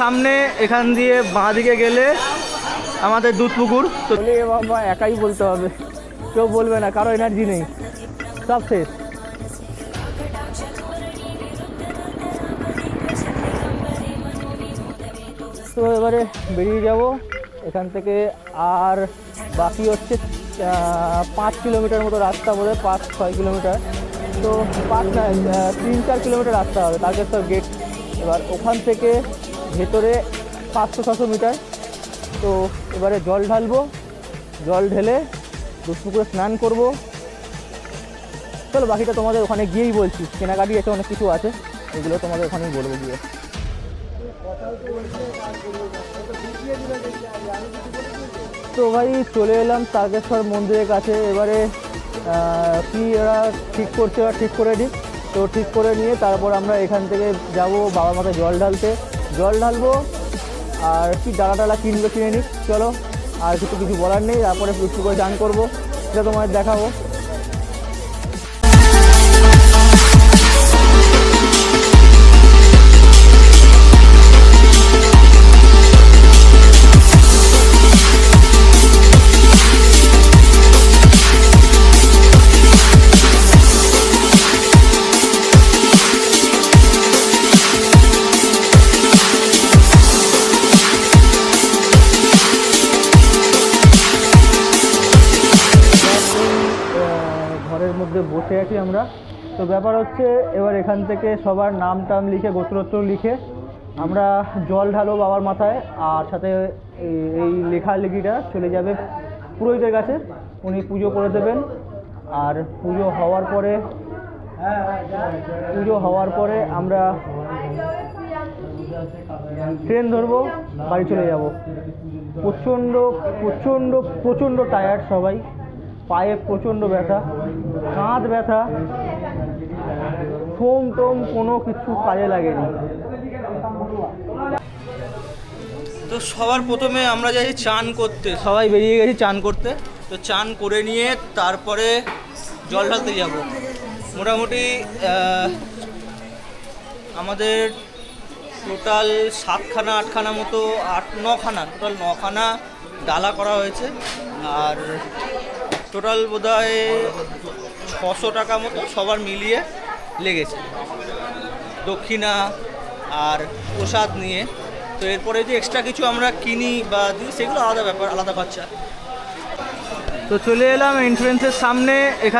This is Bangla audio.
সামনে এখান দিয়ে বাঁ দিকে গেলে আমাদের দুধপুকুর। তো বাবা একাই বলতে হবে, কেউ বলবে না, কারো এনার্জি নেই, সব শেষ। তো এবারে বেরিয়ে যাব এখান থেকে। আর বাকি হচ্ছে 5 কিলোমিটার মতো রাস্তা, বোধ হয় 5-6 কিলোমিটার। তো 5 না 3-4 কিলোমিটার রাস্তা হবে তারকেশ্বর গেট। এবার ওখান থেকে ভেতরে 500-600 মিটার। তো এবারে জল ঢালবো, জল ঢেলে দুধপুকুরে স্নান করব। চলো বাকিটা তোমাদের ওখানে গিয়েই বলছি, কেনাকাটি আছে, অনেক কিছু আছে, এগুলো তোমাদের ওখানেই বলবো গিয়ে। তো ভাই চলে এলাম তারকেশ্বর মন্দিরের কাছে। এবারে কি এরা ঠিক করছে, ওরা ঠিক করে দিক। তো ঠিক করে নিয়ে তারপর আমরা এখান থেকে যাব বাবার মাথায় জল ঢালতে। জল ঢালবো আর কি ডালা টালা কিনবে কিনে নিক। চলো, আর কিছু বলার নেই। তারপরে একটু করে চান করবো, সেটা তোমাদের দেখাবো। ঘরের মধ্যে বসে আছি আমরা। তো ব্যাপার হচ্ছে এবার এখান থেকে সবার নাম টাম লিখে, গোত্রোত্তর লিখে আমরা জল ঢালবো বাবার মাথায়। আর সাথে এই লেখালেখিটা চলে যাবে পুরোহিতের কাছে, উনি পুজো করে দেবেন। আর পুজো হওয়ার পরে আমরা ট্রেন ধরবো, বাড়ি চলে যাব। প্রচণ্ড প্রচণ্ড প্রচণ্ড টায়ার্ড সবাই, পায়ে প্রচণ্ড ব্যথা, কাঁধ ব্যথা, ফোম টোম কোনো কিছু কাজে লাগেনি। তো সবার প্রথমে আমরা যাই চান করতে, সবাই বেরিয়ে গেছি চান করতে। তো চান করে নিয়ে তারপরে জল ঢালতে যাব। মোটামুটি আমাদের টোটাল 7খানা 8খানা মতো, 8-9খানা, টোটাল 9খানা ডালা করা হয়েছে। আর টোটাল বোধহয় 600 টাকা মতো সবার মিলিয়ে লেগেছে, দক্ষিণা আর প্রসাদ নিয়ে। তো এরপরে যে এক্সট্রা কিছু আমরা কিনি বা দিই, সেগুলো আলাদা ব্যাপার, আলাদা খরচা। তো চলে এলাম এন্ট্রেন্সের সামনে। এখানে